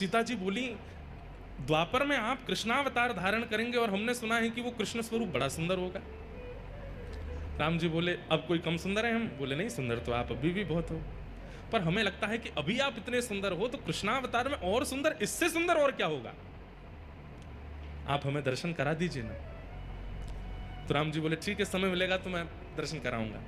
सीता जी बोली, द्वापर में आप कृष्णावतार धारण करेंगे और हमने सुना है कि वो कृष्ण स्वरूप बड़ा सुंदर होगा। राम जी बोले, अब कोई कम सुंदर है हम? बोले नहीं, सुंदर तो आप अभी भी बहुत हो, पर हमें लगता है कि अभी आप इतने सुंदर हो तो कृष्णावतार में और सुंदर, इससे सुंदर और क्या होगा? आप हमें दर्शन करा दीजिए ना। तो राम जी बोले, ठीक है, समय मिलेगा तो मैं दर्शन कराऊंगा।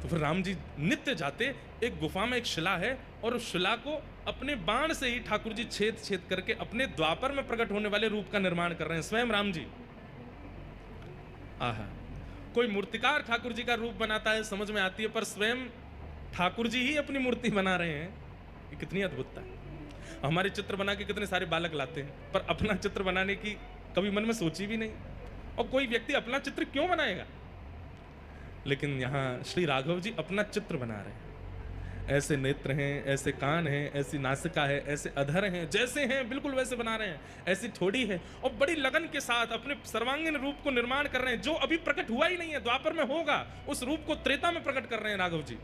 तो फिर राम जी नित्य जाते, एक गुफा में एक शिला है और उस शिला को अपने बाण से ही ठाकुर जी छेद छेद करके अपने द्वापर में प्रकट होने वाले रूप का निर्माण कर रहे हैं, स्वयं राम जी। आहा, कोई मूर्तिकार ठाकुर जी का रूप बनाता है समझ में आती है, पर स्वयं ठाकुर जी ही अपनी मूर्ति बना रहे हैं, ये कितनी अद्भुतता है। हमारे चित्र बना के कितने सारे बालक लाते हैं, पर अपना चित्र बनाने की कभी मन में सोची भी नहीं। और कोई व्यक्ति अपना चित्र क्यों बनाएगा? लेकिन यहां श्री राघव जी अपना चित्र बना रहे हैं। ऐसे नेत्र हैं, ऐसे कान हैं, ऐसी नासिका है, ऐसे अधर हैं, जैसे हैं बिल्कुल वैसे बना रहे हैं। ऐसी ठोड़ी है और बड़ी लगन के साथ अपने सर्वांगीण रूप को निर्माण कर रहे हैं, जो अभी प्रकट हुआ ही नहीं है, द्वापर में होगा। उस रूप को त्रेता में प्रकट कर रहे हैं राघव जी।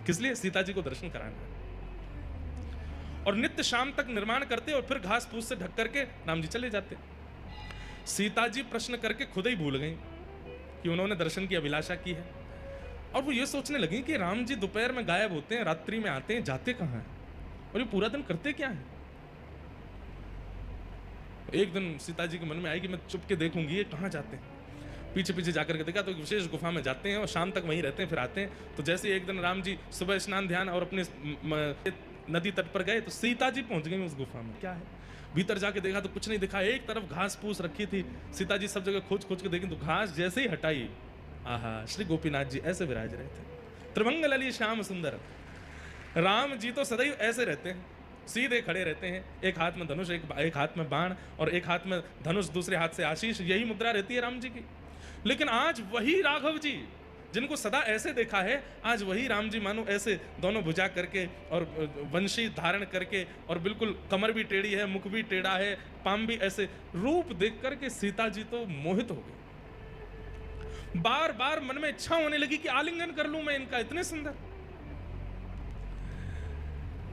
किस लिए? सीता जी को दर्शन कराना है। और नित्य शाम तक निर्माण करते और फिर घास फूस से ढक करके राम जी चले जाते। सीता जी प्रश्न करके खुद ही भूल गई कि उन्होंने दर्शन की अभिलाषा की है, और वो ये सोचने लगी कि राम जी दोपहर में गायब होते हैं, रात्रि में आते हैं, जाते कहाँ हैं, और ये पूरा दिन करते क्या हैं। एक दिन सीता जी के मन में आई कि मैं चुप के देखूंगी ये कहाँ जाते हैं। पीछे पीछे जाकर के देखा तो एक विशेष गुफा में जाते हैं और शाम तक वहीं रहते हैं, फिर आते हैं। तो जैसे एक दिन राम जी सुबह स्नान ध्यान और अपने नदी तट पर गए तो सीता जी पहुंच गई उस गुफा में। क्या है? भीतर जाके देखा तो कुछ नहीं दिखा, एक तरफ घास फूस रखी थी। सीता जी सब जगह खोज खोज के देखी तो घास जैसे ही हटाई, आहा, श्री गोपीनाथ जी ऐसे विराज रहे थे, त्रिभंग लली श्याम सुंदर। राम जी तो सदैव ऐसे रहते हैं, सीधे खड़े रहते हैं, एक हाथ में धनुष, एक हाथ में बाण और एक हाथ में धनुष, दूसरे हाथ से आशीष, यही मुद्रा रहती है राम जी की। लेकिन आज वही राघव जी जिनको सदा ऐसे देखा है, आज वही राम जी मानो ऐसे दोनों भुजा करके और वंशी धारण करके, और बिल्कुल कमर भी टेढ़ी है, मुख भी टेढ़ा है, पाम भी ऐसे, रूप देख करके सीता जी तो मोहित हो गई। बार बार मन में इच्छा होने लगी कि आलिंगन कर लूं मैं इनका, इतने सुंदर।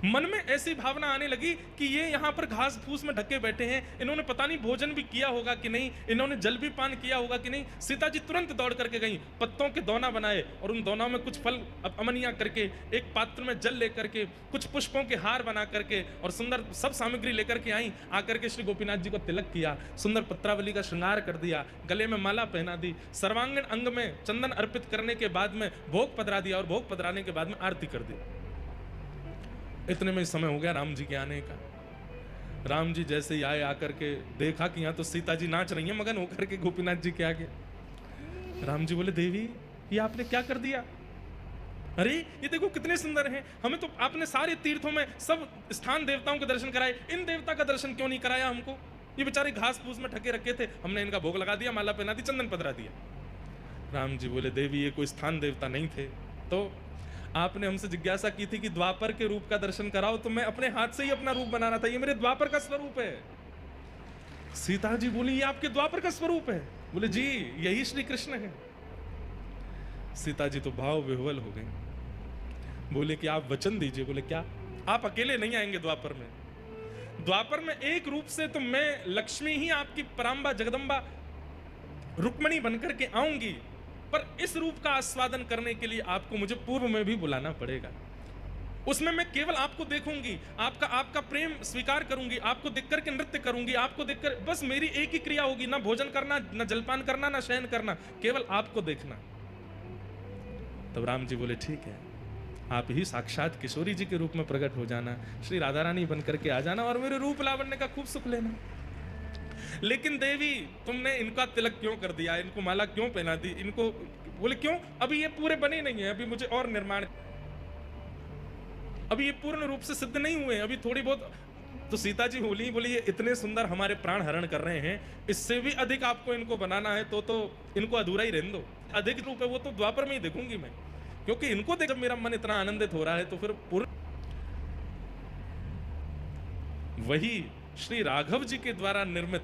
मन में ऐसी भावना आने लगी कि ये यहाँ पर घास फूस में ढके बैठे हैं, इन्होंने पता नहीं भोजन भी किया होगा कि नहीं, इन्होंने जल भी पान किया होगा कि नहीं। सीता जी तुरंत दौड़ करके गई, पत्तों के दोना बनाए और उन दोनों में कुछ फल अमनिया करके, एक पात्र में जल लेकर के, कुछ पुष्पों के हार बना करके और सुंदर सब सामग्री लेकर के आई। आकर के श्री गोपीनाथ जी को तिलक किया, सुंदर पत्रावली का श्रृंगार कर दिया, गले में माला पहना दी, सर्वांगीण अंग में चंदन अर्पित करने के बाद में भोग पधरा दिया और भोग पधराने के बाद में आरती कर दी। इतने में समय हो गया राम जी के आने का। राम जी जैसे ही आए, आकर के देखा कि यहाँ तो सीता जी नाच रही हैं मगन होकर के गोपीनाथ जी के आगे। राम जी बोले, देवी ये आपने क्या कर दिया? अरे ये देखो कितने सुंदर हैं, हमें तो आपने सारे तीर्थों में सब स्थान देवताओं के दर्शन कराए, इन देवता का दर्शन क्यों नहीं कराया हमको? ये बेचारे घास फूस में ढके रखे थे, हमने इनका भोग लगा दिया, माला पहना दी, चंदन पधरा दिया। राम जी बोले, देवी ये कोई स्थान देवता नहीं थे, तो आपने हमसे जिज्ञासा की थी कि द्वापर के रूप का दर्शन कराओ, तो मैं अपने हाथ से ही अपना रूप बनाना था, ये मेरे द्वापर का स्वरूप है। सीता जी बोली, ये आपके द्वापर का स्वरूप है? बोले जी, यही श्री कृष्ण है। सीता जी तो भाव विह्वल हो गई, बोले कि आप वचन दीजिए। बोले क्या? आप अकेले नहीं आएंगे द्वापर में, द्वापर में एक रूप से तो मैं लक्ष्मी ही आपकी पराम्बा जगदम्बा रुक्मणी बनकर के आऊंगी, पर इस रूप का आस्वादन करने के लिए आपको मुझे पूर्व में भी बुलाना पड़ेगा। उसमें मैं केवल आपको देखूंगी, आपका प्रेम स्वीकार करूंगी, आपको देखकर के नृत्य करूंगी, आपको देखकर बस मेरी एक ही क्रिया होगी, ना भोजन करना, ना जलपान करना, ना शयन करना, केवल आपको देखना। तब राम जी बोले, ठीक है, आप ही साक्षात किशोरी जी के रूप में प्रकट हो जाना, श्री राधा रानी बनकर के आ जाना और मेरे रूप लावण्य का खूब सुख लेना। लेकिन देवी तुमने इनका तिलक क्यों कर दिया, इनको माला क्यों पहना दी, इनको? बोले क्यों? अभी ये पूरे बने नहीं है, अभी मुझे और निर्माण, अभी ये पूर्ण रूप से सिद्ध नहीं हुए, अभी थोड़ी बहुत। तो सीता जी बोली ये इतने सुंदर हमारे प्राण हरण कर रहे हैं, इससे भी अधिक आपको इनको बनाना है तो इनको अधूरा ही रहने दो। अधिक रूप है वो तो द्वापर में ही देखूंगी मैं, क्योंकि इनको देख जब मेरा मन इतना आनंदित हो रहा है तो फिर पूर्ण वही श्री राघव जी के द्वारा निर्मित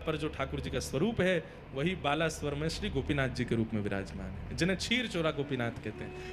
पर जो ठाकुर जी का स्वरूप है, वही बाला स्वर में श्री गोपीनाथ जी के रूप में विराजमान है, जिन्हें क्षीर चोरा गोपीनाथ कहते हैं।